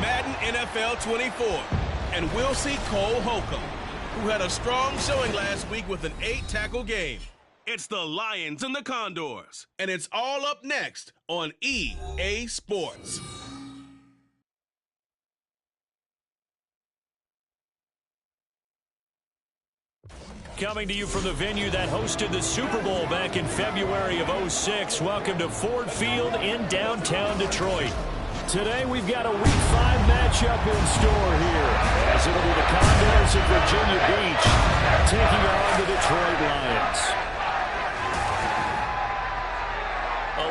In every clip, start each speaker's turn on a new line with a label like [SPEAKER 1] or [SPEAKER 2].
[SPEAKER 1] Madden NFL 24. And we'll see Cole Holcomb, who had a strong showing last week with an 8-tackle game. It's the Lions and the Condors, and it's all up next on EA Sports.
[SPEAKER 2] Coming to you from the venue that hosted the Super Bowl back in February of '06. Welcome to Ford Field in downtown Detroit. Today we've got a Week 5 matchup in store here, as it'll be the Condors of Virginia Beach taking on the Detroit Lions.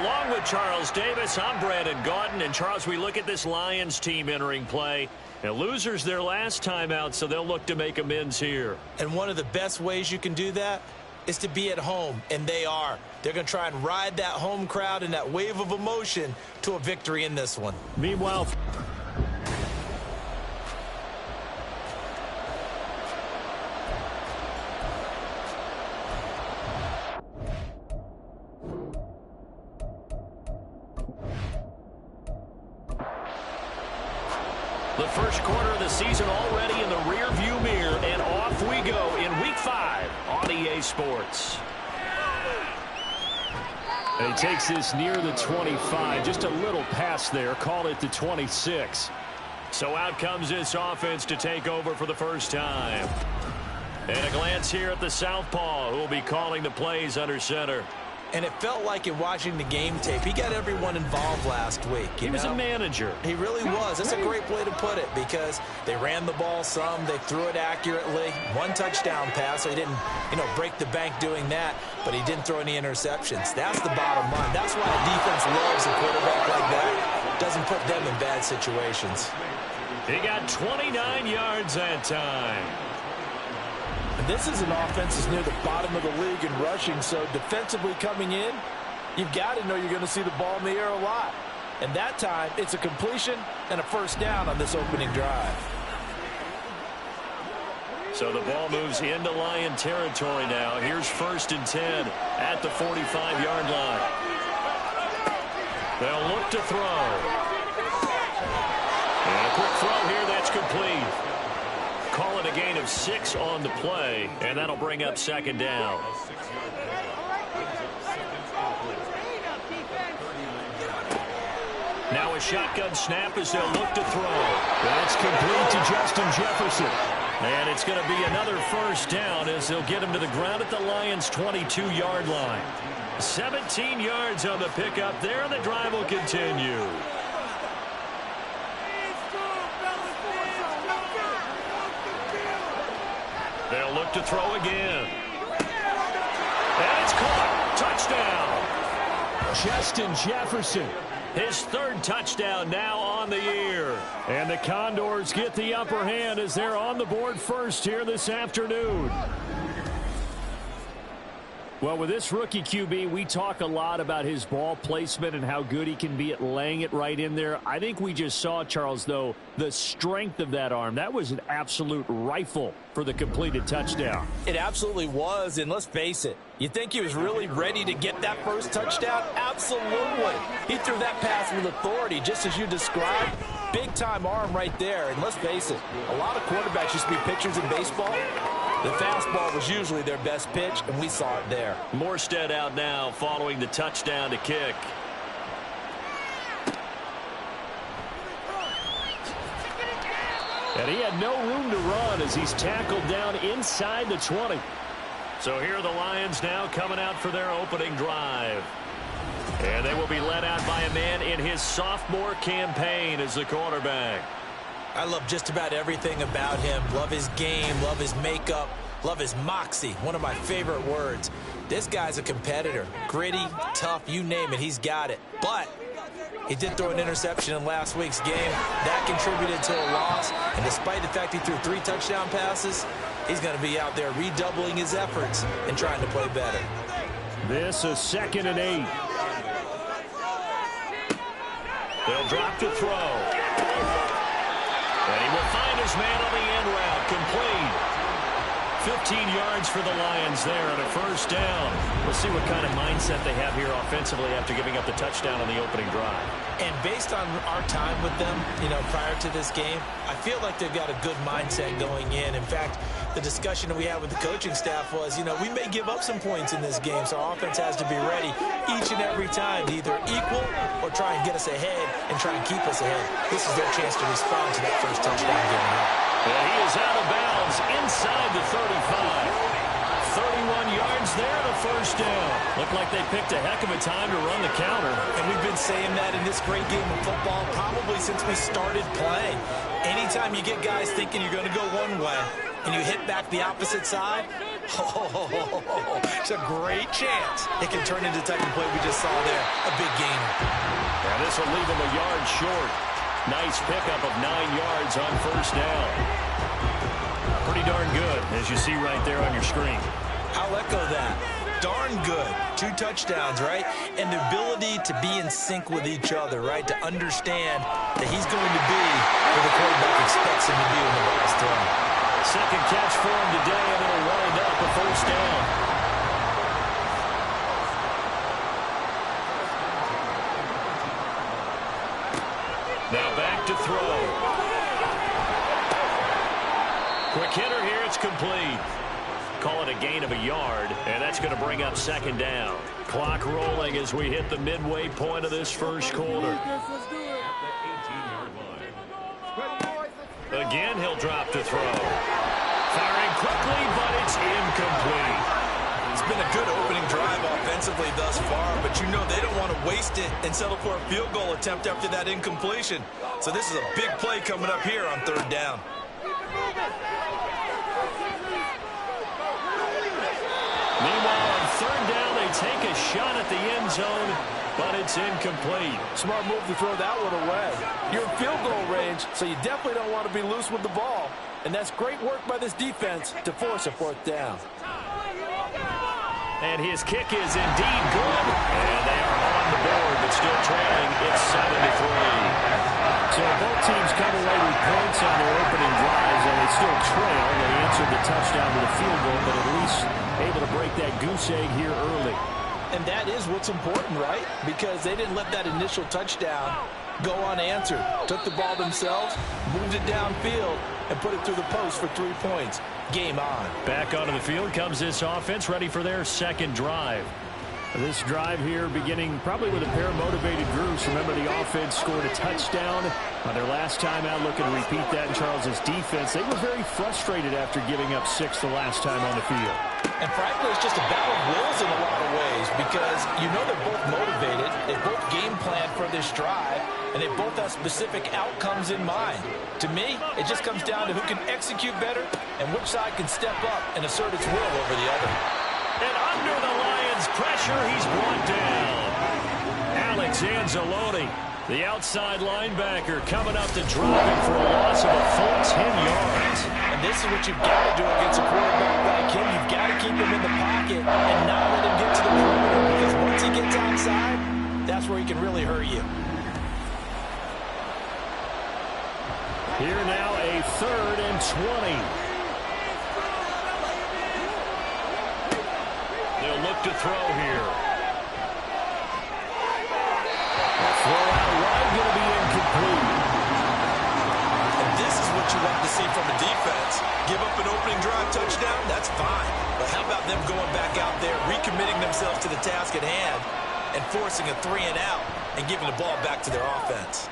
[SPEAKER 2] Along with Charles Davis, I'm Brandon Gaudin. And Charles, we look at this Lions team entering play. Now, losers their last time out, so they'll look to make amends here.
[SPEAKER 3] And one of the best ways you can do that is to be at home, and they are. They're going to try and ride that home crowd and that wave of emotion to a victory in this one.
[SPEAKER 2] Meanwhile, the first quarter of the season already in the rear-view mirror, and off we go in Week 5 on EA Sports. And he takes this near the 25, just a little pass there, call it the 26. So out comes this offense to take over for the first time. And a glance here at the southpaw, who will be calling the plays under center.
[SPEAKER 3] And it felt like in watching the game tape, he got everyone involved last week.
[SPEAKER 2] He was a manager.
[SPEAKER 3] He really was. That's a great way to put it, because they ran the ball some, they threw it accurately. One touchdown pass, so he didn't, break the bank doing that, but he didn't throw any interceptions. That's the bottom line. That's why a defense loves a quarterback like that. Doesn't put them in bad situations.
[SPEAKER 2] He got 29 yards that time.
[SPEAKER 4] And this is an offense that's near the bottom of the league in rushing, so defensively coming in, you've got to know you're going to see the ball in the air a lot. And that time, it's a completion and a first down on this opening drive.
[SPEAKER 2] So the ball moves into Lion territory now. Here's 1st and 10 at the 45-yard line. They'll look to throw. And a quick throw here, that's complete. Call it a gain of 6 on the play, and that'll bring up 2nd down. Now a shotgun snap as they'll look to throw. That's complete to Justin Jefferson. And it's going to be another first down as they'll get him to the ground at the Lions' 22-yard line. 17 yards on the pickup there, and the drive will continue. They'll look to throw again. And it's caught. Touchdown. Justin Jefferson. His 3rd touchdown now on the year. And the Condors get the upper hand as they're on the board first here this afternoon. Well, with this rookie QB, we talk a lot about his ball placement and how good he can be at laying it right in there. I think we just saw, Charles, though, the strength of that arm. That was an absolute rifle for the completed touchdown.
[SPEAKER 3] It absolutely was, and let's face it, you think he was really ready to get that first touchdown? Absolutely. He threw that pass with authority, just as you described. Big-time arm right there, and let's face it, a lot of quarterbacks used to be pitchers in baseball. The fastball was usually their best pitch, and we saw it there.
[SPEAKER 2] Morstead out now following the touchdown to kick. And he had no room to run as he's tackled down inside the 20. So here are the Lions now coming out for their opening drive. And they will be led out by a man in his sophomore campaign as the quarterback.
[SPEAKER 3] I love just about everything about him. Love his game, love his makeup, love his moxie. One of my favorite words. This guy's a competitor. Gritty, tough, you name it, he's got it. But he did throw an interception in last week's game. That contributed to a loss. And despite the fact he threw 3 touchdown passes, he's going to be out there redoubling his efforts and trying to play better.
[SPEAKER 2] This is 2nd and 8. They'll drop to throw. And he will find his man on the end route, complete. 15 yards for the Lions there on a first down. We'll see what kind of mindset they have here offensively after giving up the touchdown on the opening drive.
[SPEAKER 3] And based on our time with them, prior to this game, I feel like they've got a good mindset going in. In fact, the discussion that we had with the coaching staff was, we may give up some points in this game, so our offense has to be ready each and every time to either equal or try and get us ahead and try and keep us ahead. This is their chance to respond to that first touchdown given up.
[SPEAKER 2] And he is out of bounds inside the 35. 31 yards there, the first down. Looked like they picked a heck of a time to run the counter.
[SPEAKER 3] And we've been saying that in this great game of football probably since we started playing. Anytime you get guys thinking you're going to go one way and you hit back the opposite side, it's a great chance it can turn into the type of play we just saw there, a big gainer.
[SPEAKER 2] And this will leave him a yard short. Nice pickup of 9 yards on first down. Pretty darn good, as you see right there on your screen.
[SPEAKER 3] I'll echo that. Darn good. 2 touchdowns, right? And the ability to be in sync with each other, right? To understand that he's going to be where the quarterback expects him to be when the ball is thrown.
[SPEAKER 2] Second catch for him today, and it'll wind up a first down. Now back to throw. Quick hitter here, it's complete. Call it a gain of a yard, and that's going to bring up second down. Clock rolling as we hit the midway point of this first quarter. Again, he'll drop to throw. Firing quickly, but it's incomplete.
[SPEAKER 3] It's been a good opening drive offensively thus far, but they don't want to waste it and settle for a field goal attempt after that incompletion. So this is a big play coming up here on third down.
[SPEAKER 2] Meanwhile, on third down, they take a shot at the end zone, but it's incomplete.
[SPEAKER 4] Smart move to throw that one away. You're in field goal range, so you definitely don't want to be loose with the ball. And that's great work by this defense to force a fourth down.
[SPEAKER 2] And his kick is indeed good. And they are on the board, but still trailing. It's 7-3. So both teams come away with points on their opening drives, and they still trail. They answered the touchdown with a field goal, but at least able to break that goose egg here early.
[SPEAKER 3] And that is what's important, right? Because they didn't let that initial touchdown go unanswered. Took the ball themselves, moved it downfield, and put it through the post for 3 points. Game on.
[SPEAKER 2] Back onto the field comes this offense, ready for their second drive. This drive here beginning probably with a pair of motivated groups. Remember, the offense scored a touchdown on their last time out. Looking to repeat that in Charles's defense. They were very frustrated after giving up 6 the last time on the field.
[SPEAKER 3] And frankly, it's just a battle of wills in a lot of ways because they're both motivated. They both game plan for this drive, and they both have specific outcomes in mind. To me, it just comes down to who can execute better and which side can step up and assert its will over the other.
[SPEAKER 2] And under the Lions' pressure, he's brought down. Alex Anzalone, the outside linebacker, coming up to drop him for a loss of a full 10 yards.
[SPEAKER 3] And this is what you've got to do against a quarterback like him. You've got to keep him in the pocket and not let him get to the perimeter, because once he gets outside, that's where he can really hurt you.
[SPEAKER 2] Here now, a 3rd and 20. They'll look to throw here. The throw out wide going to be incomplete.
[SPEAKER 3] And this is what you want to see from a defense. Give up an opening drive touchdown, that's fine. But how about them going back out there, recommitting themselves to the task at hand, and forcing a 3 and out and giving the ball back to their offense?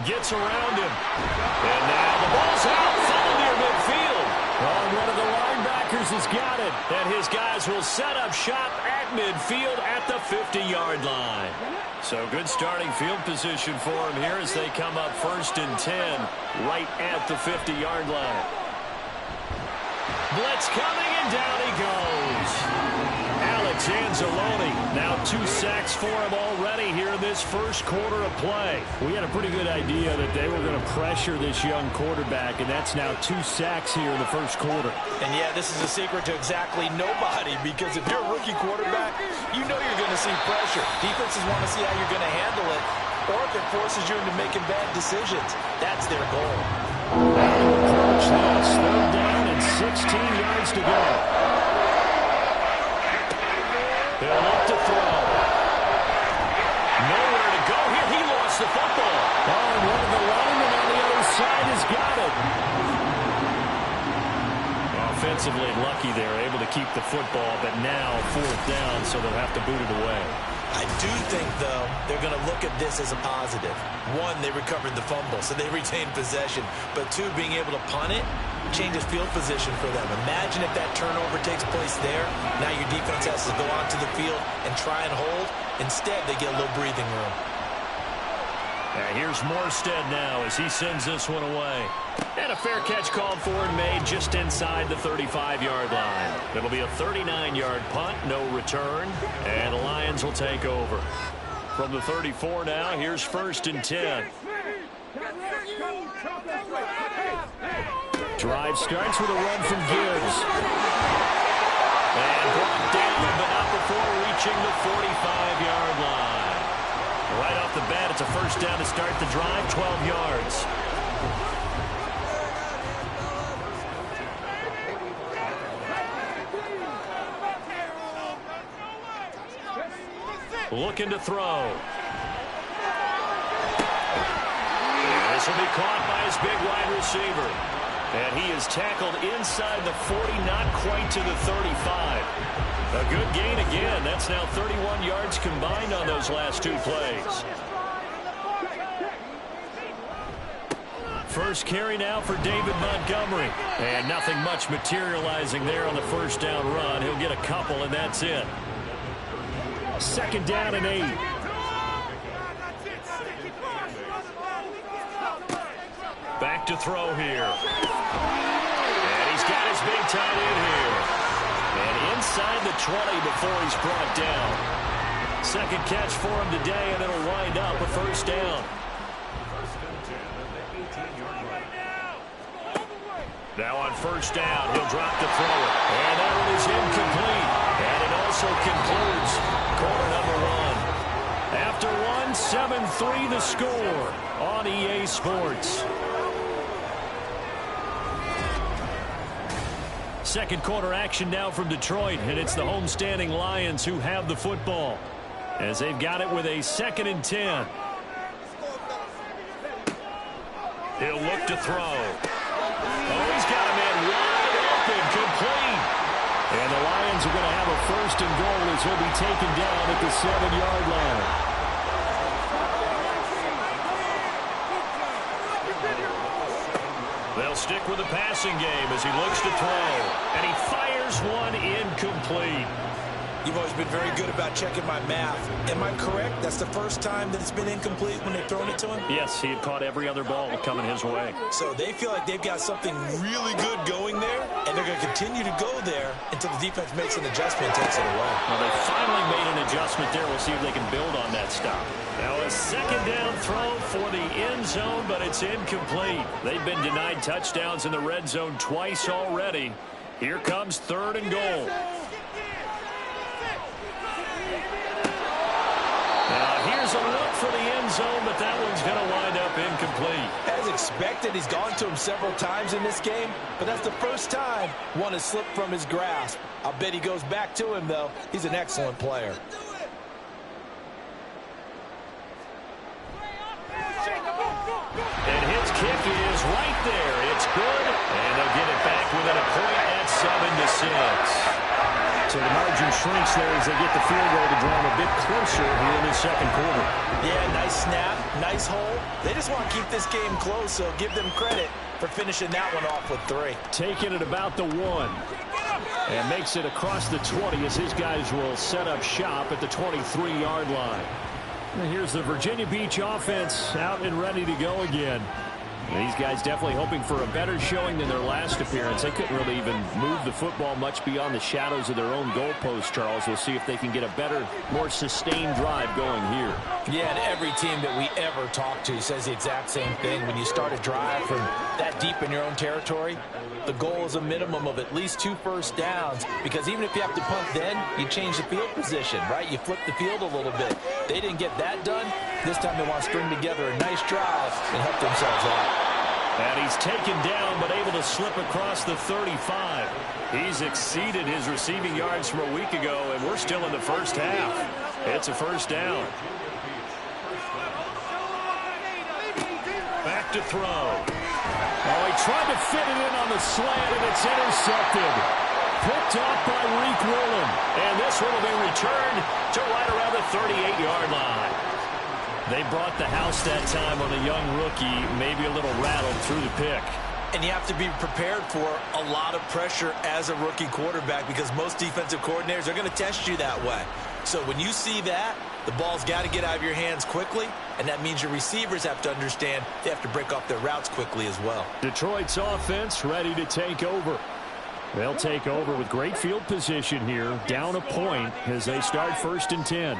[SPEAKER 2] Gets around him. And now the ball's out, falling near midfield. Oh, one of the linebackers has got it. And his guys will set up shop at midfield at the 50-yard line. So good starting field position for him here as they come up 1st and 10 right at the 50-yard line. Blitz coming, and down he goes. Alex Anzalone, now 2 sacks for him already here in this first quarter of play. We had a pretty good idea that they were going to pressure this young quarterback, and that's now 2 sacks here in the first quarter.
[SPEAKER 3] And yeah, this is a secret to exactly nobody, because if you're a rookie quarterback, you're going to see pressure. Defenses want to see how you're going to handle it, or if it forces you into making bad decisions. That's their goal.
[SPEAKER 2] Approach this. 3rd down and 16 yards to go. They'll look to throw. Nowhere to go here. He lost the football. Oh, and one of the linemen on the other side has got it. Offensively lucky they're able to keep the football, but now 4th down, so they'll have to boot it away.
[SPEAKER 3] I do think, though, they're going to look at this as a positive. 1, they recovered the fumble, so they retained possession. But 2, being able to punt it changes field position for them. Imagine if that turnover takes place there. Now your defense has to go onto the field and try and hold. Instead, they get a little breathing room.
[SPEAKER 2] Here's Morstead now as he sends this one away. And a fair catch called for and made just inside the 35-yard line. It'll be a 39-yard punt, no return, and the Lions will take over. From the 34 now, here's 1st and 10. Drive starts with a run from Gibbs. And brought down, but not before reaching the 45-yard line. Right off the bat, it's a 1st down to start the drive, 12 yards. Looking to throw. This will be caught by his big wide receiver. And he is tackled inside the 40, not quite to the 35. A good gain again. That's now 31 yards combined on those last 2 plays. First carry now for David Montgomery. And nothing much materializing there on the 1st down run. He'll get a couple, and that's it. 2nd down and 8. Back to throw here. And he's got his big tight end here. And inside the 20 before he's brought down. 2nd catch for him today, and it'll wind up a 1st down. Now on 1st down, he'll drop to throw it. And that one is incomplete. And it also concludes quarter number 1. After 1, 7-3 the score on EA Sports. 2nd quarter action now from Detroit, and it's the homestanding Lions who have the football as they've got it with a 2nd and 10. He'll look to throw. Oh, he's got a man wide open, complete. And the Lions are going to have a 1st and goal as he'll be taken down at the 7-yard line. They'll stick with the passing game as he looks to throw. And he fires one incomplete.
[SPEAKER 3] You've always been very good about checking my math. Am I correct? That's the first time that it's been incomplete when they've thrown it to him?
[SPEAKER 2] Yes, he had caught every other ball coming his way.
[SPEAKER 3] So they feel like they've got something really good going there, and they're going to continue to go there until the defense makes an adjustment and takes it away.
[SPEAKER 2] Well, they finally made an adjustment there. We'll see if they can build on that stop. Now a 2nd down throw for the end zone, but it's incomplete. They've been denied touchdowns in the red zone twice already. Here comes 3rd and goal. Here's a look for the end zone, but that one's going to wind up incomplete.
[SPEAKER 3] As expected, he's gone to him several times in this game, but that's the first time one has slipped from his grasp. I'll bet he goes back to him, though. He's an excellent player.
[SPEAKER 2] And his kick is right there. It's good, and they'll get it back within a point at 7-6. So the margin shrinks there as they get the field goal to draw them a bit closer here in the 2nd quarter.
[SPEAKER 3] Yeah, nice snap, nice hole. They just want to keep this game close, so give them credit for finishing that one off with 3.
[SPEAKER 2] Taking it about the 1. And makes it across the 20 as his guys will set up shop at the 23-yard line. And here's the Virginia Beach offense out and ready to go again. These guys definitely hoping for a better showing than their last appearance. They couldn't really even move the football much beyond the shadows of their own goalpost, Charles. We'll see if they can get a better, more sustained drive going here.
[SPEAKER 3] Yeah, and every team that we ever talk to says the exact same thing. When you start a drive from that deep in your own territory, the goal is a minimum of at least 2 first downs, because even if you have to punt then, you change the field position, right? You flip the field a little bit. They didn't get that done. This time they want to string together a nice drive and help themselves out.
[SPEAKER 2] And he's taken down, but able to slip across the 35. He's exceeded his receiving yards from a week ago, and we're still in the first half. It's a first down. Back to throw. Oh, he tried to fit it in on the slant, and it's intercepted. Picked off by Reek Woolen. And this one will be returned to right around the 38-yard line. They brought the house that time on a young rookie, maybe a little rattled through the pick.
[SPEAKER 3] And you have to be prepared for a lot of pressure as a rookie quarterback because most defensive coordinators are going to test you that way. So when you see that, the ball's got to get out of your hands quickly, and that means your receivers have to understand they have to break off their routes quickly as well.
[SPEAKER 2] Detroit's offense ready to take over. They'll take over with great field position here, down a point as they start 1st and 10.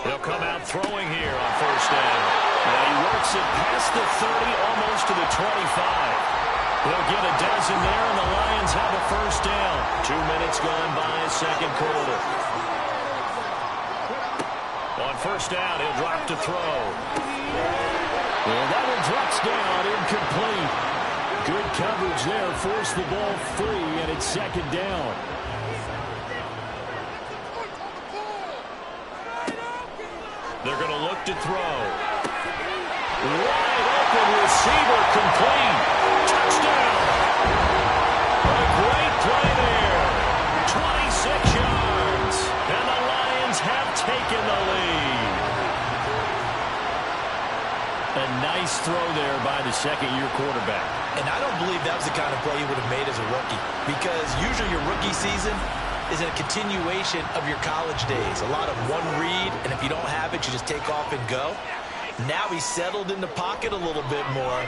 [SPEAKER 2] They'll come out throwing here on 1st down. And he works it past the 30, almost to the 25. They'll get a dozen there, and the Lions have a 1st down. 2 minutes gone by, second quarter. On 1st down, he'll drop to throw. And that one drops down, incomplete. Good coverage there, forced the ball free, and it's 2nd down. They're going to look to throw. Wide open receiver, complete. Touchdown. A great play there. 26 yards. And the Lions have taken the lead. A nice throw there by the second-year quarterback.
[SPEAKER 3] And I don't believe that was the kind of play he would have made as a rookie because usually your rookie season is a continuation of your college days. A lot of one read, and if you don't have it, you just take off and go. Now he's settled in the pocket a little bit more,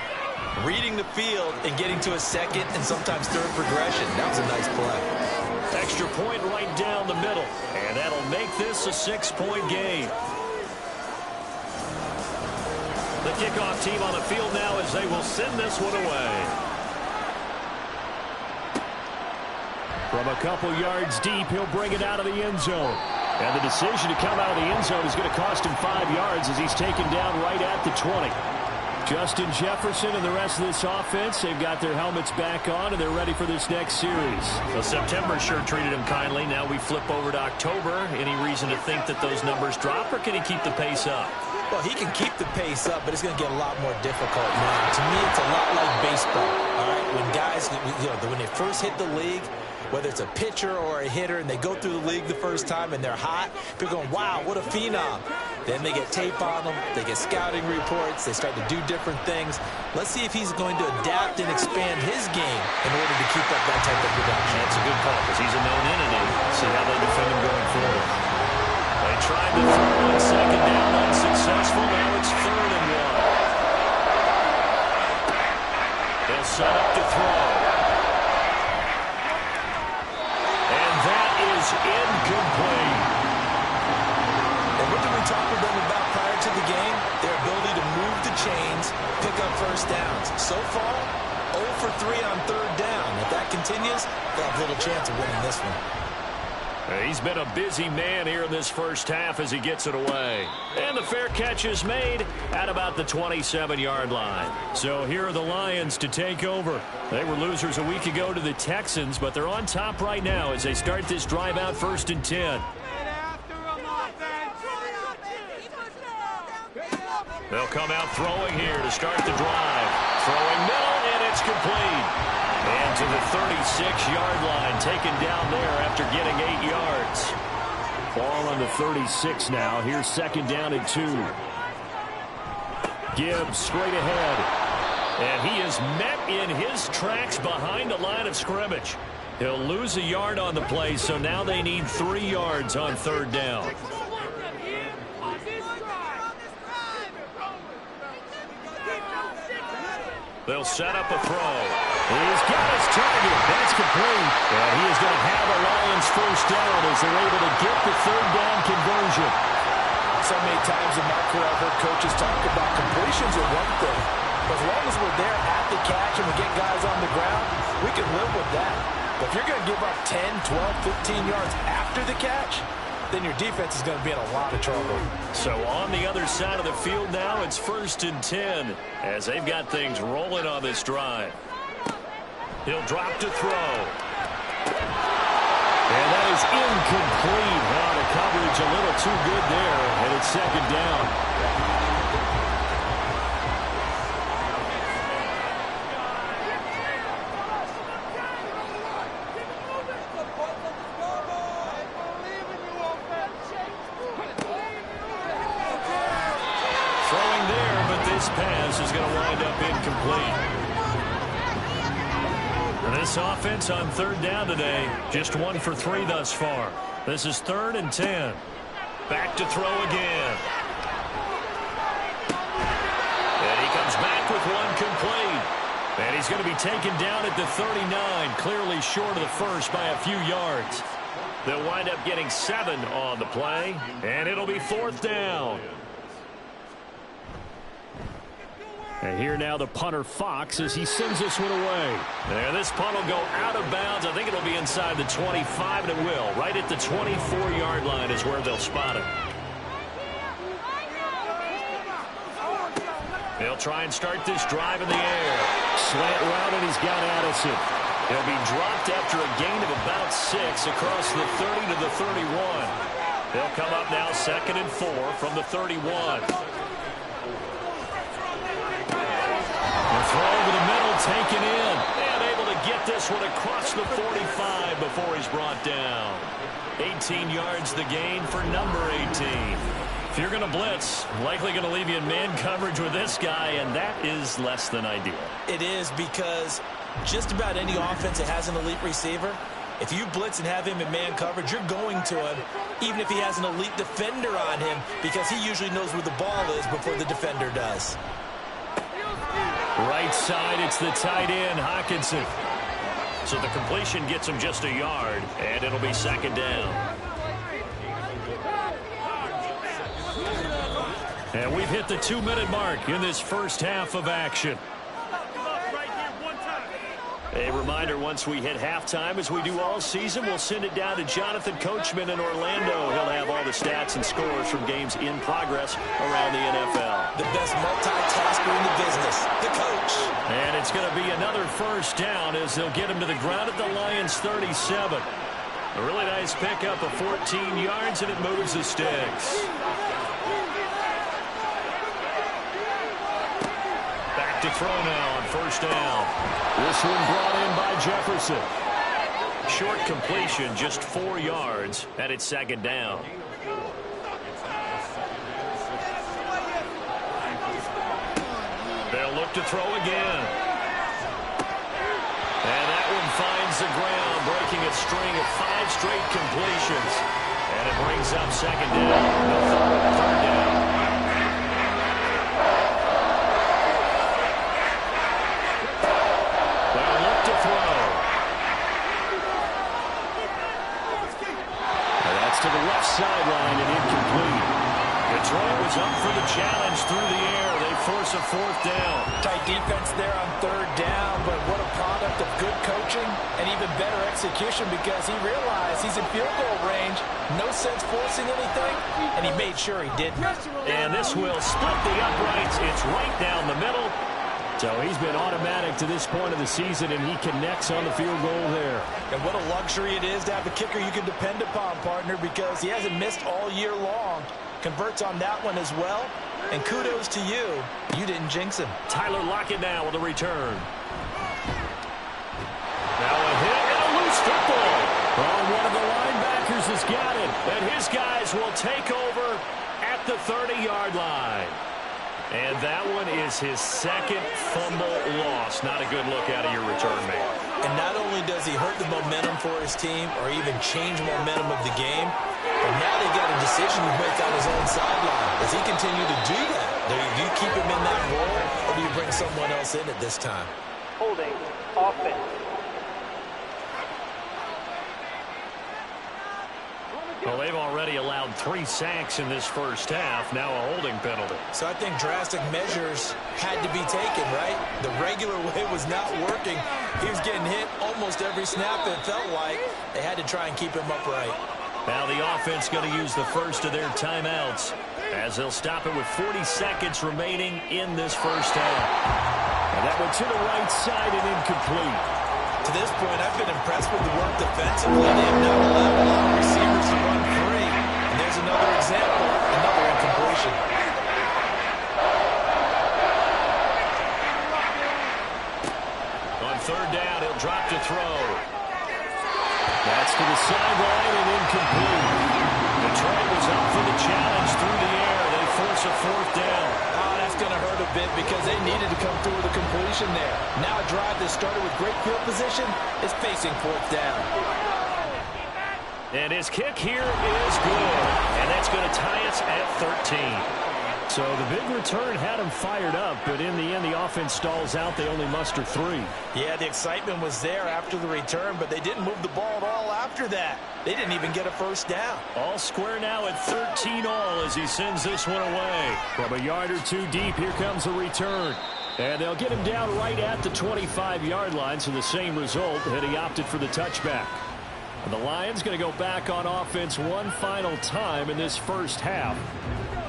[SPEAKER 3] reading the field and getting to a second and sometimes third progression. That was a nice play.
[SPEAKER 2] Extra point right down the middle, and that'll make this a 6-point game. The kickoff team on the field now as they will send this one away. From a couple yards deep, he'll bring it out of the end zone. And the decision to come out of the end zone is going to cost him 5 yards as he's taken down right at the 20. Justin Jefferson and the rest of this offense, they've got their helmets back on, and they're ready for this next series. So September sure treated him kindly. Now we flip over to October. Any reason to think that those numbers drop, or can he keep the pace up?
[SPEAKER 3] Well, he can keep the pace up, but it's going to get a lot more difficult now. To me, it's a lot like baseball, all right? When guys, when they first hit the league, whether it's a pitcher or a hitter, and they go through the league the first time and they're hot, people are going, wow, what a phenom. Then they get tape on them, they get scouting reports, they start to do different things. Let's see if he's going to adapt and expand his game in order to keep up that type of production.
[SPEAKER 2] That's a good call because he's a known entity. See how they defend him going forward. They tried to throw on 2nd down, unsuccessful. Now it's 3rd and 1. They'll set up to throw. Incomplete.
[SPEAKER 3] And what did we talk with them about prior to the game? Their ability to move the chains, pick up 1st downs. So far, 0 for 3 on 3rd down. If that continues, they'll have little chance of winning this one.
[SPEAKER 2] He's been a busy man here in this first half as he gets it away. And the fair catch is made at about the 27-yard line. So here are the Lions to take over. They were losers a week ago to the Texans, but they're on top right now as they start this drive out 1st and 10. They'll come out throwing here to start the drive. Throwing middle, and it's complete. And to the 36-yard line, taken down there after getting 8 yards. Ball on the 36 now. Here's 2nd down and 2. Gibbs straight ahead. And he is met in his tracks behind the line of scrimmage. He'll lose a yard on the play, so now they need 3 yards on 3rd down. They'll set up a throw. He's got his target. That's complete. And he is going to have a Lions 1st down as they're able to get the 3rd down conversion.
[SPEAKER 4] So many times in my career I've heard coaches talk about completions are one thing. But as long as we're there at the catch and we get guys on the ground, we can live with that. But if you're going to give up 10, 12, 15 yards after the catch, then your defense is going to be in a lot of trouble.
[SPEAKER 2] So on the other side of the field now, it's 1st and 10 as they've got things rolling on this drive. He'll drop to throw. And that is incomplete. Now the coverage a little too good there, and it's 2nd down. Throwing there, but this pass is going to wind up incomplete. This offense on 3rd down today, just 1 for 3 thus far. This is 3rd and 10. Back to throw again. And he comes back with one complete. And he's going to be taken down at the 39, clearly short of the first by a few yards. They'll wind up getting 7 on the play, and it'll be 4th down. And here now the punter Fox as he sends this one away. And this punt will go out of bounds. I think it'll be inside the 25, and it will. Right at the 24-yard line is where they'll spot it. They'll try and start this drive in the air. Slant route, and he's got Addison. He'll be dropped after a gain of about 6 across the 30 to the 31. They'll come up now 2nd and 4 from the 31. Throw over the middle, taken in, and able to get this one across the 45 before he's brought down. 18 yards the gain for number 18. If you're going to blitz, likely going to leave you in man coverage with this guy, and that is less than ideal.
[SPEAKER 3] It is, because just about any offense that has an elite receiver, if you blitz and have him in man coverage, you're going to him, even if he has an elite defender on him, because he usually knows where the ball is before the defender does.
[SPEAKER 2] Right side, it's the tight end, Hockenson. So the completion gets him just a yard, and it'll be 2nd down. And we've hit the 2-minute mark in this first half of action. A reminder, once we hit halftime, as we do all season, we'll send it down to Jonathan Coachman in Orlando. He'll have all the stats and scores from games in progress around the NFL.
[SPEAKER 3] The best multitasker in the business, the coach.
[SPEAKER 2] And it's going to be another 1st down as they'll get him to the ground at the Lions' 37. A really nice pickup of 14 yards, and it moves the sticks. Back to throw now on 1st down. This one brought in by Jefferson. Short completion, just 4 yards, and it's 2nd down. They'll look to throw again. And that one finds the ground, breaking a string of 5 straight completions. And it brings up 2nd down. No, 3rd down. To the left sideline and incomplete. Detroit was up for the challenge through the air. They force a 4th down.
[SPEAKER 4] Tight defense there on 3rd down, but what a product of good coaching and even better execution, because he realized he's in field goal range. No sense forcing anything, and he made sure he didn't.
[SPEAKER 2] And this will split the uprights. It's right down the middle. So he's been automatic to this point of the season, and he connects on the field goal there.
[SPEAKER 3] And what a luxury it is to have a kicker you can depend upon, partner, because he hasn't missed all year long. Converts on that one as well. And kudos to you. You didn't jinx him.
[SPEAKER 2] Tyler Lockett now with a return. Now a hit and a loose football. Oh, one of the linebackers has got it. And his guys will take over at the 30-yard line. And that one is his 2nd fumble loss. Not a good look out of your return man.
[SPEAKER 3] And not only does he hurt the momentum for his team or even change momentum of the game, but now they got a decision to make on his own sideline. Does he continue to do that? Do you keep him in that role, or do you bring someone else in at this time?
[SPEAKER 5] Holding offense.
[SPEAKER 2] Well, they've already allowed 3 sacks in this first half. Now a holding penalty.
[SPEAKER 3] So I think drastic measures had to be taken, right? The regular way was not working. He was getting hit almost every snap, it felt like. They had to try and keep him upright.
[SPEAKER 2] Now the offense going to use the first of their timeouts as they'll stop it with 40 seconds remaining in this first half. And that went to the right side and incomplete.
[SPEAKER 3] To this point, I've been impressed with the work defensively. They have not allowed a lot of receivers to run free. And there's another example, another incompletion.
[SPEAKER 2] On third down, he'll drop to throw. That's to the sideline and incomplete. Detroit was up for the challenge through the air. They force a fourth down.
[SPEAKER 3] Oh, that's going to hurt a bit because they needed to come through with a completion there. Now a drive that started with great field position is facing fourth down.
[SPEAKER 2] And his kick here is good. And that's going to tie us at 13. So the big return had him fired up, but in the end, the offense stalls out. They only muster 3.
[SPEAKER 3] Yeah, the excitement was there after the return, but they didn't move the ball at all after that. They didn't even get a first down.
[SPEAKER 2] All square now at 13 all as he sends this one away. From a yard or two deep, here comes a return. And they'll get him down right at the 25-yard line, so the same result had he opted for the touchback. And the Lions going to go back on offense one final time in this first half.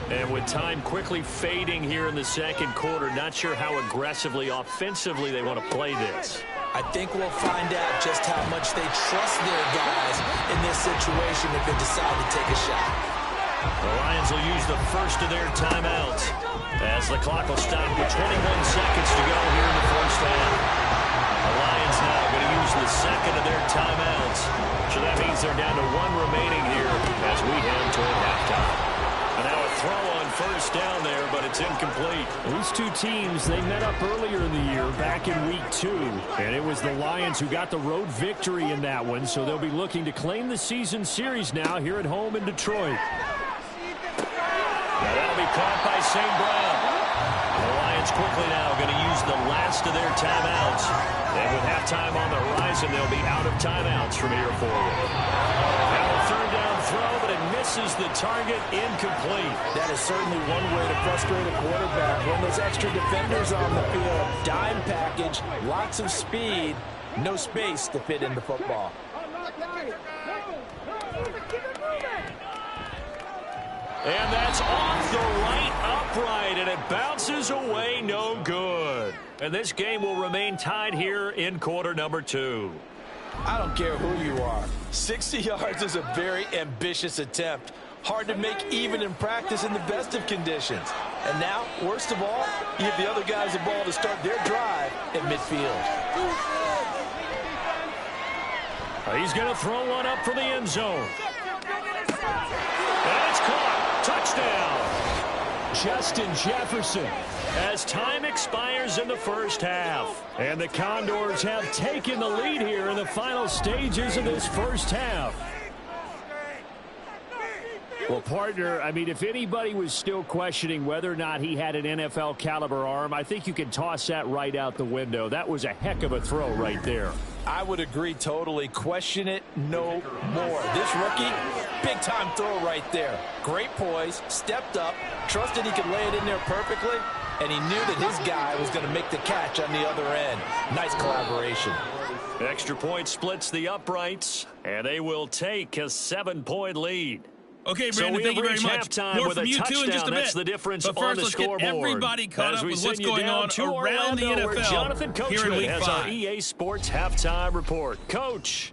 [SPEAKER 2] And with time quickly fading here in the second quarter, not sure how aggressively, offensively they want to play this.
[SPEAKER 3] I think we'll find out just how much they trust their guys in this situation if they decide to take a shot.
[SPEAKER 2] The Lions will use the first of their timeouts as the clock will stop with 21 seconds to go here in the first half. The Lions now going to use the second of their timeouts. So that means they're down to 1 remaining here as we head toward halftime. And now a throw on first down there, but it's incomplete. These two teams, they met up earlier in the year, back in week 2. And it was the Lions who got the road victory in that one, so they'll be looking to claim the season series now here at home in Detroit. Now that'll be caught by St. Brown. The Lions quickly now going to use the last of their timeouts. And with halftime on the horizon, they'll be out of timeouts from here forward. Now a third down throw, but it misses the target, incomplete.
[SPEAKER 3] That is certainly one way to frustrate a quarterback. When there's extra defenders on the field, dime package, lots of speed, no space to fit in the football.
[SPEAKER 2] And that's off the right upright, and it bounces away, no good. And this game will remain tied here in quarter number 2.
[SPEAKER 3] I don't care who you are. 60 yards is a very ambitious attempt. Hard to make even in practice in the best of conditions. And now, worst of all, you give the other guys the ball to start their drive at midfield.
[SPEAKER 2] He's going to throw one up for the end zone. And it's caught. Touchdown. Justin Jefferson. As time expires in the first half. And the Condors have taken the lead here in the final stages of this first half. Well, partner, I mean, if anybody was still questioning whether or not he had an NFL caliber arm, I think you can toss that right out the window. That was a heck of a throw right there.
[SPEAKER 3] I would agree totally. Question it no more. This rookie, big-time throw right there. Great poise, stepped up, trusted he could lay it in there perfectly, and he knew that his guy was going to make the catch on the other end. Nice collaboration.
[SPEAKER 2] Extra point splits the uprights, and they will take a 7-point lead.
[SPEAKER 1] Okay, Brandon, thank you very much. More from you two in just a bit.
[SPEAKER 2] That's the difference
[SPEAKER 1] but
[SPEAKER 2] on
[SPEAKER 1] first,
[SPEAKER 2] the
[SPEAKER 1] let's
[SPEAKER 2] scoreboard.
[SPEAKER 1] get everybody caught up with what's going on around the NFL
[SPEAKER 2] Jonathan
[SPEAKER 1] here in Week 5.
[SPEAKER 2] Has our EA Sports halftime report. Coach.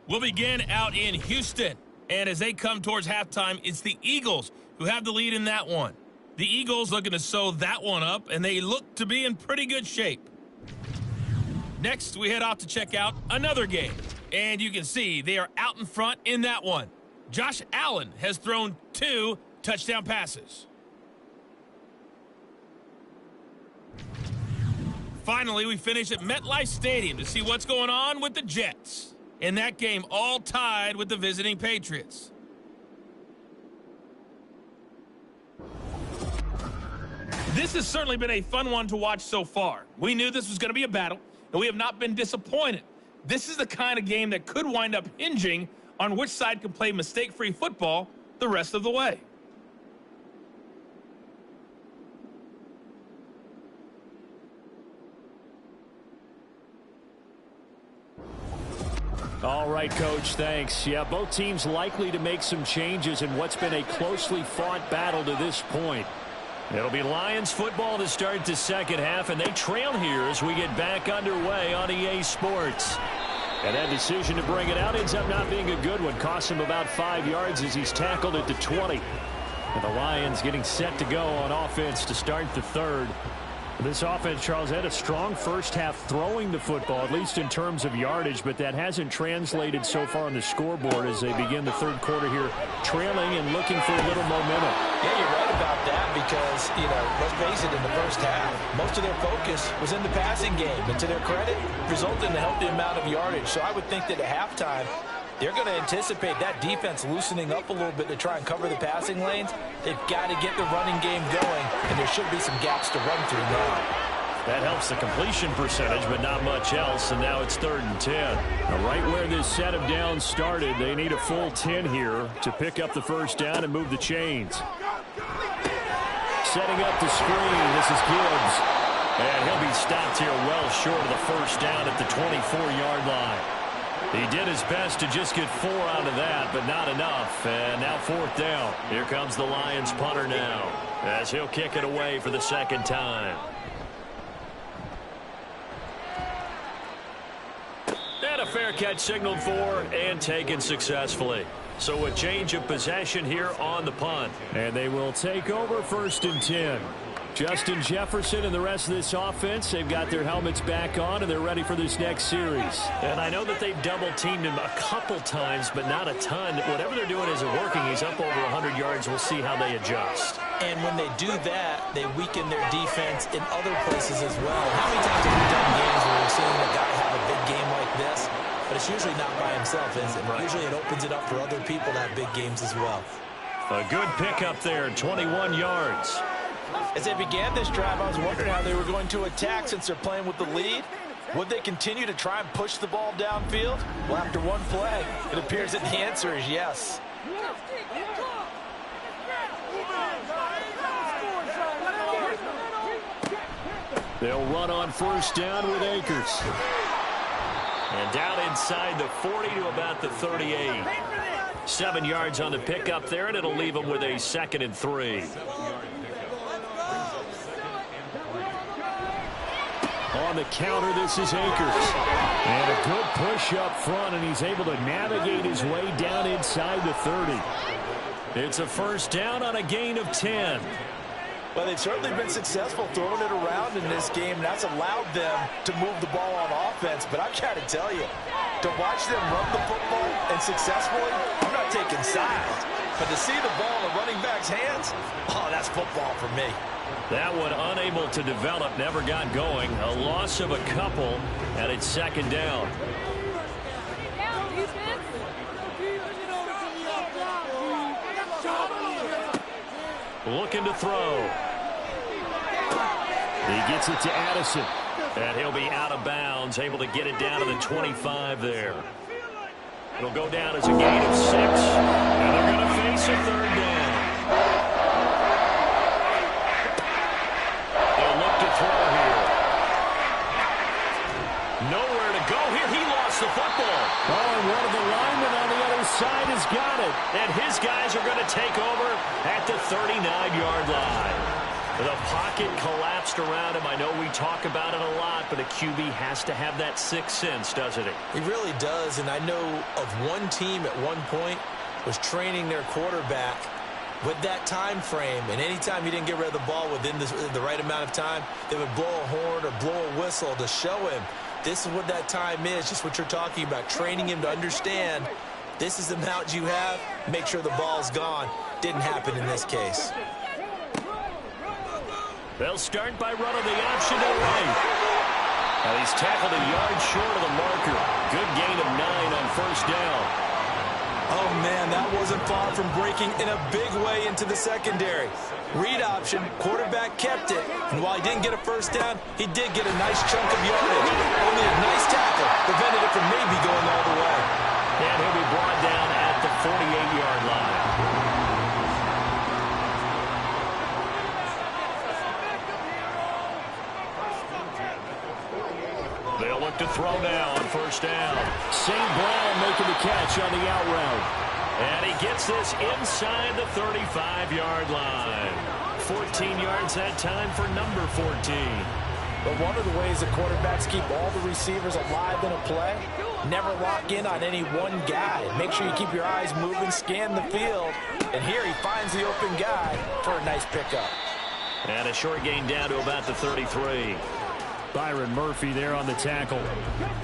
[SPEAKER 1] We'll begin out in Houston. And as they come towards halftime, it's the Eagles who have the lead in that one. The Eagles looking to sew that one up, and they look to be in pretty good shape. Next, we head off to check out another game. And you can see they are out in front in that one. Josh Allen has thrown 2 touchdown passes. Finally, we finish at MetLife Stadium to see what's going on with the Jets. In that game, all tied with the visiting Patriots. This has certainly been a fun one to watch so far. We knew this was going to be a battle, and we have not been disappointed. This is the kind of game that could wind up hinging on which side can play mistake-free football the rest of the way.
[SPEAKER 2] All right, Coach, thanks. Yeah, both teams likely to make some changes in what's been a closely fought battle to this point. It'll be Lions football to start the second half, and they trail here as we get back underway on EA Sports. And that decision to bring it out ends up not being a good one. Costs him about 5 yards as he's tackled at the 20. And the Lions getting set to go on offense to start the third. This offense, Charles, had a strong first half throwing the football, at least in terms of yardage, but that hasn't translated so far on the scoreboard as they begin the third quarter here, trailing and looking for a little momentum.
[SPEAKER 3] Yeah, you're right about that because, let's face it, in the first half, most of their focus was in the passing game. And to their credit, resulted in a healthy amount of yardage. So I would think that at halftime, they're going to anticipate that defense loosening up a little bit to try and cover the passing lanes. They've got to get the running game going, and there should be some gaps to run through now.
[SPEAKER 2] That helps the completion percentage, but not much else, and now it's 3rd and 10. Now, right where this set of downs started, they need a full 10 here to pick up the first down and move the chains. Setting up the screen, this is Gibbs. And he'll be stopped here well short of the first down at the 24-yard line. He did his best to just get 4 out of that, but not enough. And now 4th down. Here comes the Lions punter now, as he'll kick it away for the second time. And a fair catch signaled for and taken successfully. So a change of possession here on the punt. And they will take over 1st and 10. Justin Jefferson and the rest of this offense, they've got their helmets back on, and they're ready for this next series. And I know that they've double-teamed him a couple times, but not a ton. Whatever they're doing isn't working. He's up over 100 yards. We'll see how they adjust.
[SPEAKER 3] And when they do that, they weaken their defense in other places as well. How many times have we done games where we're seeing a guy have a big game like this? But it's usually not by himself, is it? Right. Usually it opens it up for other people to have big games as well.
[SPEAKER 2] A good pickup there, 21 yards.
[SPEAKER 4] As they began this drive, I was wondering how they were going to attack since they're playing with the lead. Would they continue to try and push the ball downfield? Well, after one play, it appears that the answer is yes.
[SPEAKER 2] They'll run on first down with Akers. And down inside the 40 to about the 38. 7 yards on the pickup there, and it'll leave them with a 2nd and 3. On the counter, this is Akers. And a good push up front, and he's able to navigate his way down inside the 30. It's a first down on a gain of 10.
[SPEAKER 4] Well, they've certainly been successful throwing it around in this game. That's allowed them to move the ball on offense. But I've got to tell you, to watch them run the football and successfully, I'm not taking sides. But to see the ball in the running back's hands, oh, that's football for me.
[SPEAKER 2] That one unable to develop, never got going. A loss of a couple, and it's 2nd down. Looking to throw. He gets it to Addison. And he'll be out of bounds, able to get it down to the 25 there. It'll go down as a gain of 6. And they're going to face a 3rd down. They'll look to throw here. Nowhere to go here. He lost the football. Oh, and one of the linemen on the other side has got it. And his guys are going to take over at the 39-yard line. The pocket collapsed around him. I know we talk about it a lot, but a QB has to have that sixth sense, doesn't he?
[SPEAKER 3] He really does, and I know of one team at one point was training their quarterback with that time frame, and anytime he didn't get rid of the ball within the right amount of time, they would blow a horn or blow a whistle to show him this is what that time is, just what you're talking about, training him to understand this is the amount you have, make sure the ball's gone. Didn't happen in this case.
[SPEAKER 2] They'll start by running the option to the right. Now he's tackled a yard short of the marker. Good gain of 9 on first down.
[SPEAKER 3] Oh, man, that wasn't far from breaking in a big way into the secondary. Read option, quarterback kept it. And while he didn't get a first down, he did get a nice chunk of yardage. Only a nice tackle prevented it from maybe going all the way.
[SPEAKER 2] And he'll be brought down at the 48-yard line. They'll look to throw now on first down. St. Brown making the catch on the out route. And he gets this inside the 35-yard line. 14 yards that time for number 14.
[SPEAKER 4] But one of the ways the quarterbacks keep all the receivers alive in a play, never lock in on any one guy. Make sure you keep your eyes moving, scan the field. And here he finds the open guy for a nice pickup.
[SPEAKER 2] And a short gain down to about the 33. Byron Murphy there on the tackle.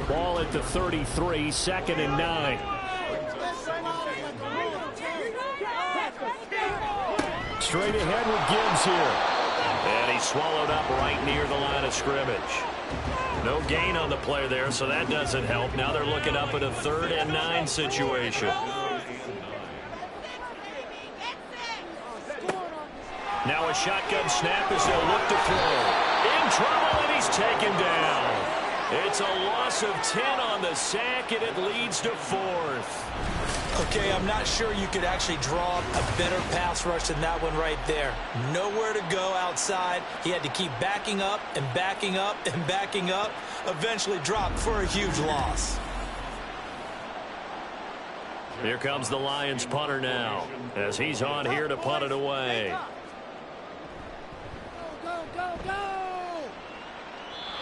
[SPEAKER 2] Ball at the 33, 2nd and 9. Straight ahead with Gibbs here. And he's swallowed up right near the line of scrimmage. No gain on the play there, so that doesn't help. Now they're looking up at a 3rd and 9 situation. Now a shotgun snap as they'll look to throw. In trouble, and he's taken down. It's a loss of 10 on the sack, and it leads to 4th.
[SPEAKER 3] Okay, I'm not sure you could actually draw a better pass rush than that one right there. Nowhere to go outside. He had to keep backing up and backing up and backing up. Eventually dropped for a huge loss.
[SPEAKER 2] Here comes the Lions punter now as he's on here to punt it away.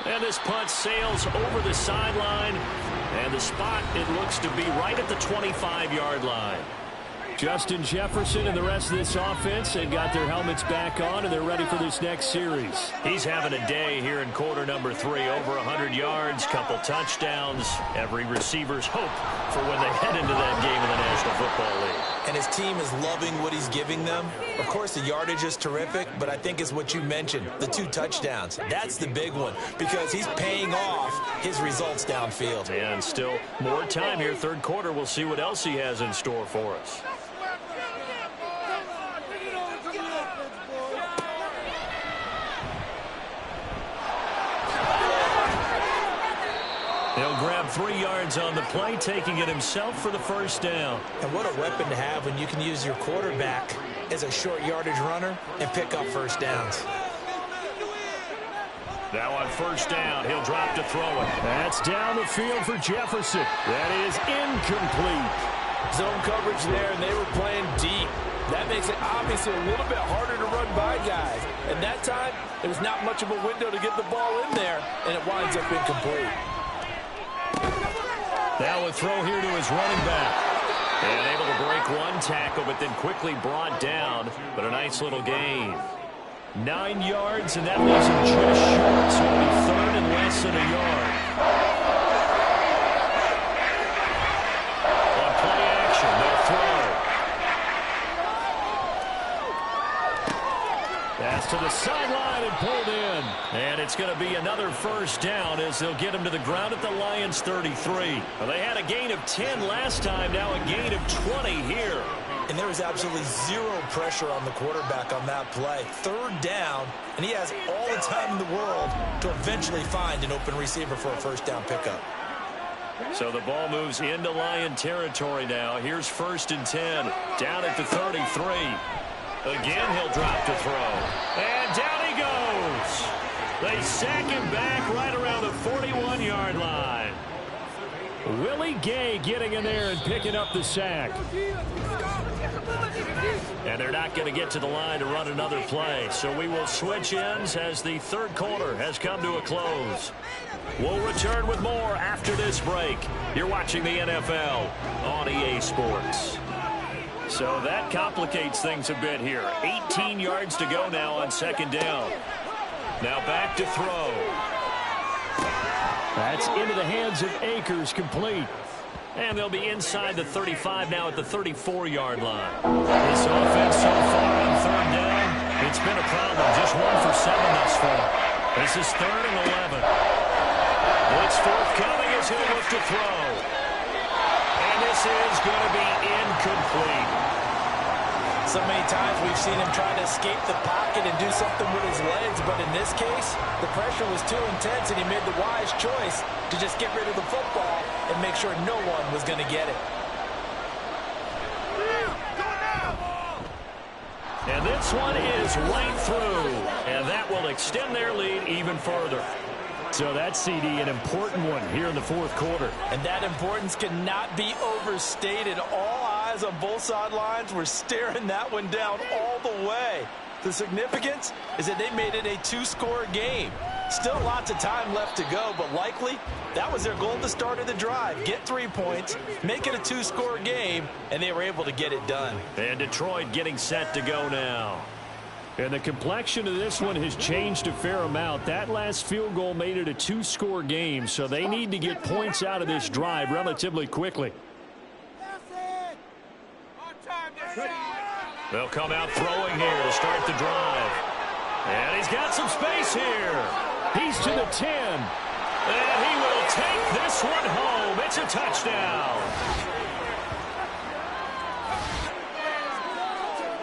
[SPEAKER 2] And this punt sails over the sideline. And the spot, it looks to be right at the 25-yard line. Justin Jefferson and the rest of this offense, they've got their helmets back on, and they're ready for this next series. He's having a day here in quarter number 3. Over 100 yards, couple touchdowns. Every receiver's hope for when they head into that game in the National Football League.
[SPEAKER 3] And his team is loving what he's giving them. Of course, the yardage is terrific, but I think it's what you mentioned, the 2 touchdowns. That's the big one because he's paying off his results downfield.
[SPEAKER 2] And still more time here, 3rd quarter. We'll see what else he has in store for us. He'll grab 3 yards on the play, taking it himself for the first down.
[SPEAKER 3] And what a weapon to have when you can use your quarterback as a short yardage runner and pick up first downs.
[SPEAKER 2] Now on first down, he'll drop to throw it. That's down the field for Jefferson. That is incomplete.
[SPEAKER 4] Zone coverage there, and they were playing deep. That makes it obviously a little bit harder to run by guys. And that time, there was not much of a window to get the ball in there, and it winds up incomplete.
[SPEAKER 2] Now a throw here to his running back. And able to break one tackle, but then quickly brought down. But a nice little gain. 9 yards, and that leaves him just short. So it'll be 3rd and less than a yard. On play action, they'll throw. That's to the sideline and pulled in. And it's going to be another first down as they'll get him to the ground at the Lions' 33. Well, they had a gain of 10 last time, now a gain of 20 here.
[SPEAKER 3] And there was absolutely zero pressure on the quarterback on that play. 3rd down, and he has all the time in the world to eventually find an open receiver for a first down pickup.
[SPEAKER 2] So the ball moves into Lion territory now. Here's 1st and 10, down at the 33. Again, he'll drop to throw. And down he goes. They sack him back right around the 41-yard line. Willie Gay getting in there and picking up the sack. And they're not going to get to the line to run another play. So we will switch ends as the 3rd quarter has come to a close. We'll return with more after this break. You're watching the NFL on EA Sports. So that complicates things a bit here. 18 yards to go now on 2nd down. Now back to throw. That's into the hands of Akers, complete. And they'll be inside the 35 now at the 34-yard line. This offense so far on 3rd down, it's been a problem. Just 1 for 7 thus far. This is 3rd and 11. It's forthcoming as he'll look to throw. And this is going to be incomplete.
[SPEAKER 3] So many times we've seen him try to escape the pocket and do something with his legs, but in this case, the pressure was too intense and he made the wise choice to just get rid of the football and make sure no one was going to get it.
[SPEAKER 2] And this one is right through, and that will extend their lead even further. So that's, CD, an important one here in the fourth quarter.
[SPEAKER 4] And that importance cannot be overstated. All eyes on both sidelines were staring that one down all the way. The significance is that they made it a two-score game. Still lots of time left to go, but likely that was their goal at the start of the drive. Get 3 points, make it a two-score game, and they were able to get it done.
[SPEAKER 2] And Detroit getting set to go now. And the complexion of this one has changed a fair amount. That last field goal made it a two-score game, so they need to get points out of this drive relatively quickly. They'll come out throwing here to start the drive. And he's got some space here. He's to the 10. And he will take this one home. It's a touchdown.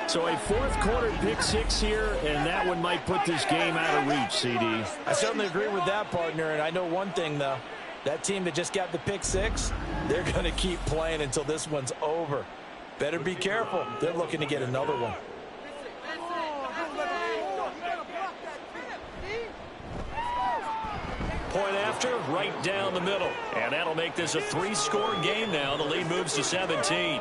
[SPEAKER 2] So a fourth quarter pick six here, and that one might put this game out of reach, CD.
[SPEAKER 4] I certainly agree with that, partner, and I know one thing, though. That team that just got the pick six, they're going to keep playing until this one's over. Better be careful. They're looking to get another one.
[SPEAKER 2] Point after, right down the middle. And that'll make this a three-score game now. The lead moves to 17.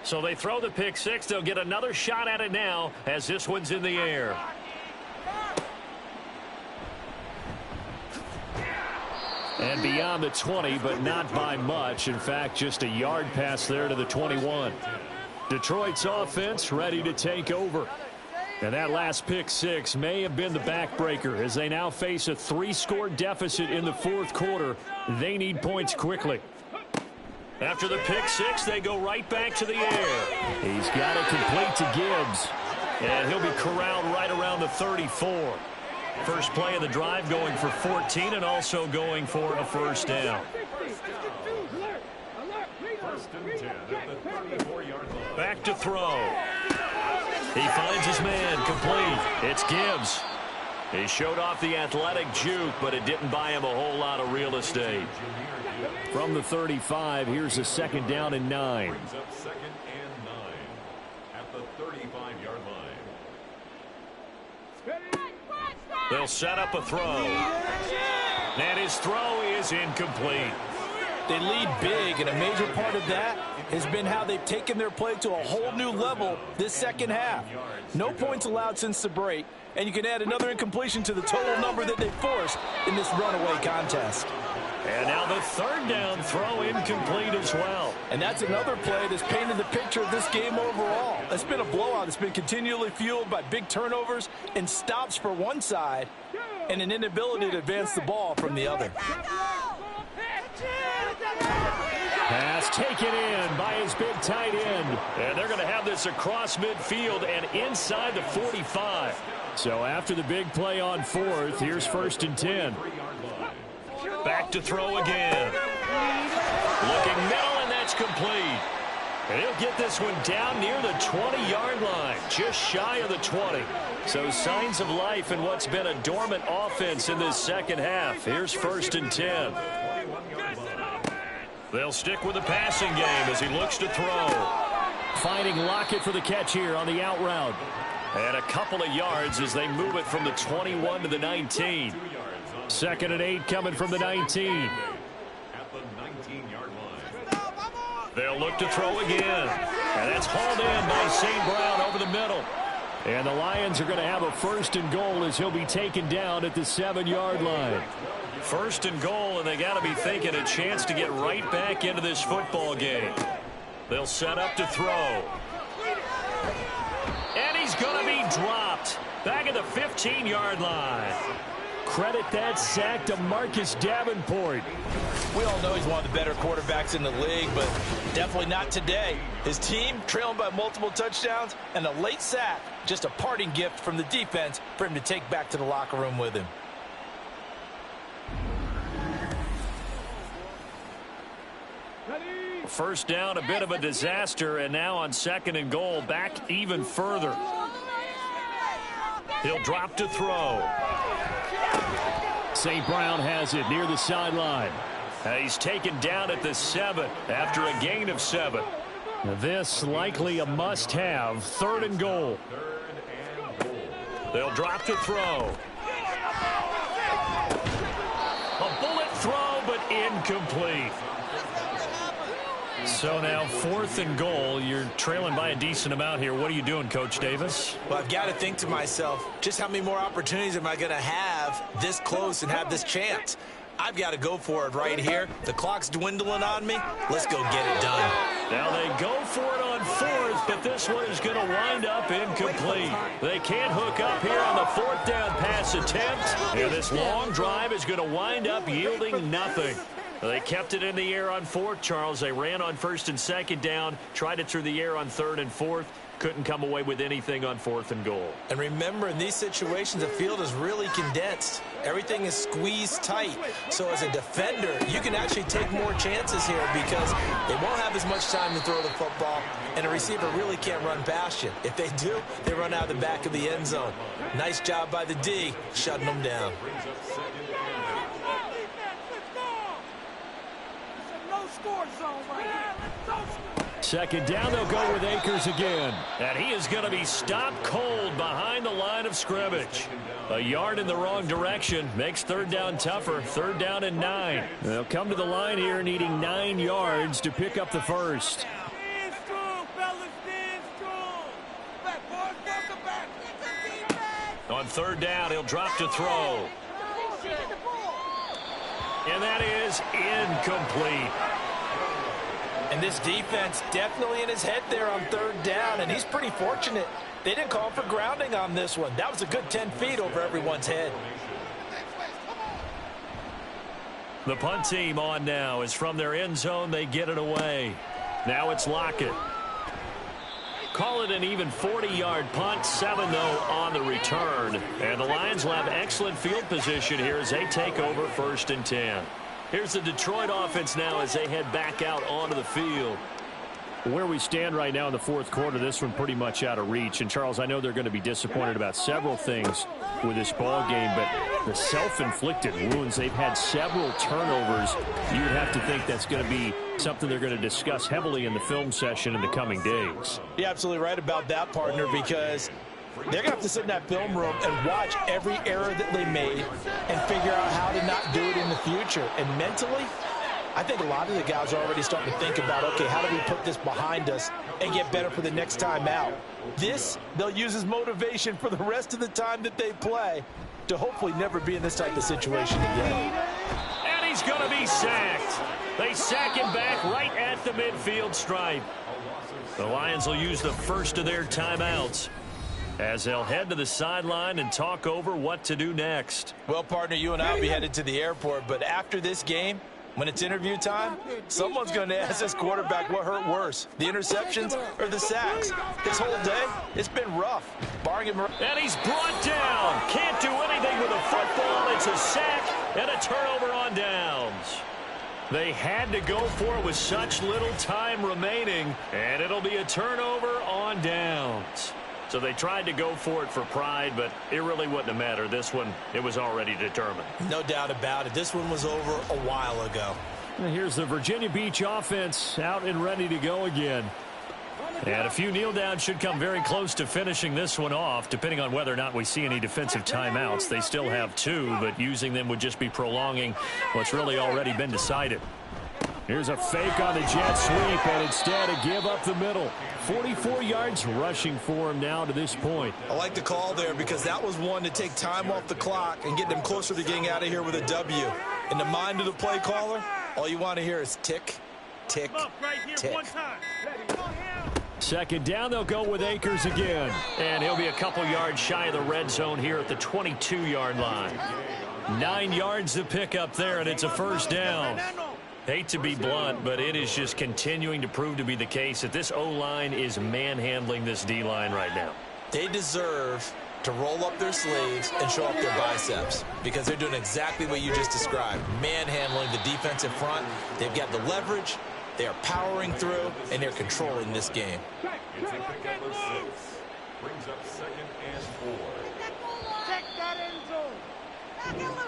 [SPEAKER 2] So they throw the pick six. They'll get another shot at it now as this one's in the air. And beyond the 20, but not by much. In fact, just a yard pass there to the 21. Detroit's offense ready to take over. And that last pick six may have been the backbreaker as they now face a three-score deficit in the fourth quarter. They need points quickly. After the pick six, they go right back to the air. He's got it complete to Gibbs. And he'll be corralled right around the 34. First play of the drive going for 14 and also going for a first down. Back to throw. He finds his man complete. It's Gibbs. He showed off the athletic juke, but it didn't buy him a whole lot of real estate. From the 35, here's a second down and 9.
[SPEAKER 6] Second and 9 at the 35-yard line.
[SPEAKER 2] They'll set up a throw. And his throw is incomplete.
[SPEAKER 4] They lead big, and a major part of that has been how they've taken their play to a whole new level this second half. No points allowed since the break, and you can add another incompletion to the total number that they forced in this runaway contest.
[SPEAKER 2] And now the third down throw incomplete as well.
[SPEAKER 4] And that's another play that's painted the picture of this game overall. It's been a blowout. It's been continually fueled by big turnovers and stops for one side and an inability to advance the ball from the other.
[SPEAKER 2] Pass taken in by his big tight end. And they're going to have this across midfield and inside the 45. So after the big play on fourth, here's first and 10. Back to throw again. Looking middle, and that's complete. And he'll get this one down near the 20-yard line, just shy of the 20. So signs of life in what's been a dormant offense in this second half. Here's first and 10. They'll stick with the passing game as he looks to throw. Finding Lockett for the catch here on the out route. And a couple of yards as they move it from the 21 to the 19. Second and 8 coming from the 19.
[SPEAKER 6] At the 19-yard line.
[SPEAKER 2] They'll look to throw again. And that's hauled in by St. Brown over the middle. And the Lions are going to have a first and goal as he'll be taken down at the 7-yard line. First and goal, and they got to be thinking a chance to get right back into this football game. They'll set up to throw. And he's going to be dropped back at the 15-yard line. Credit that sack to Marcus Davenport.
[SPEAKER 4] We all know he's one of the better quarterbacks in the league, but definitely not today. His team trailing by multiple touchdowns, and a late sack, just a parting gift from the defense for him to take back to the locker room with him.
[SPEAKER 2] First down, a bit of a disaster, and now on second and goal, back even further. He'll drop to throw. St. Brown has it near the sideline. He's taken down at the 7 after a gain of 7. This likely a must-have. 3rd and goal. They'll drop to throw. A bullet throw, but incomplete. So now 4th and goal. You're trailing by a decent amount here. What are you doing, Coach Davis?
[SPEAKER 3] Well, I've got to think to myself, just how many more opportunities am I going to have this close and have this chance? I've got to go for it right here. The clock's dwindling on me. Let's go get it done.
[SPEAKER 2] Now they go for it on 4th, but this one is going to wind up incomplete. They can't hook up here on the 4th down pass attempt. And this long drive is going to wind up yielding nothing. They kept it in the air on 4th, Charles. They ran on 1st and 2nd down, tried it through the air on 3rd and 4th. Couldn't come away with anything on 4th and goal.
[SPEAKER 3] And remember, in these situations, the field is really condensed. Everything is squeezed tight. So as a defender, you can actually take more chances here because they won't have as much time to throw the football, and a receiver really can't run past you. If they do, they run out the back of the end zone. Nice job by the D, shutting them down.
[SPEAKER 2] Second down, they'll go with Akers again. And he is going to be stopped cold behind the line of scrimmage. A yard in the wrong direction makes 3rd down tougher. 3rd down and 9. They'll come to the line here needing 9 yards to pick up the first. On 3rd down, he'll drop to throw. And that is incomplete.
[SPEAKER 4] And this defense definitely in his head there on 3rd down, and he's pretty fortunate. They didn't call for grounding on this one. That was a good 10 feet over everyone's head.
[SPEAKER 2] The punt team on now is from their end zone. They get it away. Now it's Lockett. Call it an even 40-yard punt, 7-0 on the return. And the Lions will have excellent field position here as they take over 1st and 10. Here's the Detroit offense now as they head back out onto the field. Where we stand right now in the 4th quarter, this one pretty much out of reach. And, Charles, I know they're going to be disappointed about several things with this ball game, but the self-inflicted wounds, they've had several turnovers. You would have to think that's going to be something they're going to discuss heavily in the film session in the coming days.
[SPEAKER 4] You're absolutely right about that, partner, because they're going to have to sit in that film room and watch every error that they made and figure out how to not do it in the future. And mentally, I think a lot of the guys are already starting to think about, okay, how do we put this behind us and get better for the next time out? This, they'll use as motivation for the rest of the time that they play to hopefully never be in this type of situation again.
[SPEAKER 2] And he's going to be sacked. They sack him back right at the midfield stripe. The Lions will use the first of their timeouts as they'll head to the sideline and talk over what to do next.
[SPEAKER 4] Well, partner, you and I will be headed to the airport, but after this game, when it's interview time, someone's going to ask this quarterback what hurt worse, the interceptions or the sacks. This whole day, it's been rough. Barring him.
[SPEAKER 2] And he's brought down. Can't do anything with a football. It's a sack and a turnover on downs. They had to go for it with such little time remaining, and it'll be a turnover on downs. So they tried to go for it for pride, but it really wouldn't have mattered. This one, it was already determined.
[SPEAKER 3] No doubt about it. This one was over a while ago.
[SPEAKER 2] And here's the Virginia Beach offense out and ready to go again. And a few kneel downs should come very close to finishing this one off, depending on whether or not we see any defensive timeouts. They still have 2, but using them would just be prolonging what's really already been decided. Here's a fake on the jet sweep, and instead a give up the middle. 44 yards rushing for him now to this point.
[SPEAKER 3] I like the call there because that was one to take time off the clock and get them closer to getting out of here with a W. In the mind of the play caller, all you want to hear is tick, tick, tick.
[SPEAKER 2] Second down, they'll go with Akers again. And he'll be a couple yards shy of the red zone here at the 22-yard line. 9 yards to pick up there, and it's a first down. Hate to be blunt, but it is just continuing to prove to be the case that this O-line is manhandling this D-line right now.
[SPEAKER 3] They deserve to roll up their sleeves and show up their biceps because they're doing exactly what you just described, manhandling the defensive front. They've got the leverage, they are powering through, and they're controlling this game.
[SPEAKER 6] It's a pickup of 6. Brings up 2nd and 4.
[SPEAKER 5] Check that end zone.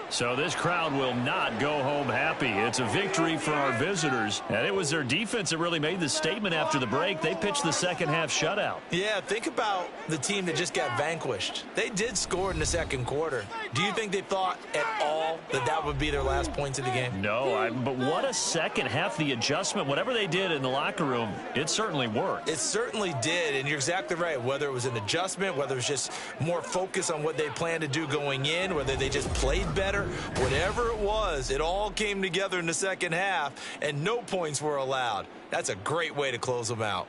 [SPEAKER 2] So this crowd will not go home happy. It's a victory for our visitors. And it was their defense that really made the statement after the break. They pitched the second half shutout.
[SPEAKER 3] Yeah, think about the team that just got vanquished. They did score in the second quarter. Do you think they thought at all that that would be their last points of the game?
[SPEAKER 2] No, but what a second half. The adjustment, whatever they did in the locker room, it certainly worked.
[SPEAKER 3] It certainly did, and you're exactly right. Whether it was an adjustment, whether it was just more focus on what they planned to do going in, whether they just played better, whatever it was, it all came together in the second half, and no points were allowed. That's a great way to close them out.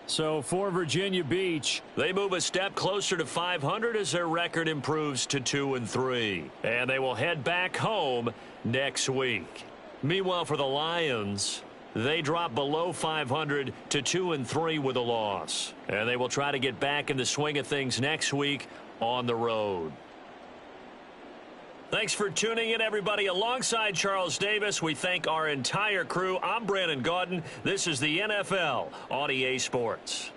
[SPEAKER 2] So for Virginia Beach, they move a step closer to 500 as their record improves to 2-3. And they will head back home next week. Meanwhile, for the Lions, they drop below 500 to 2-3 with a loss. And they will try to get back in the swing of things next week on the road. Thanks for tuning in, everybody. Alongside Charles Davis, we thank our entire crew. I'm Brandon Gaudin. This is the NFL on EA Sports.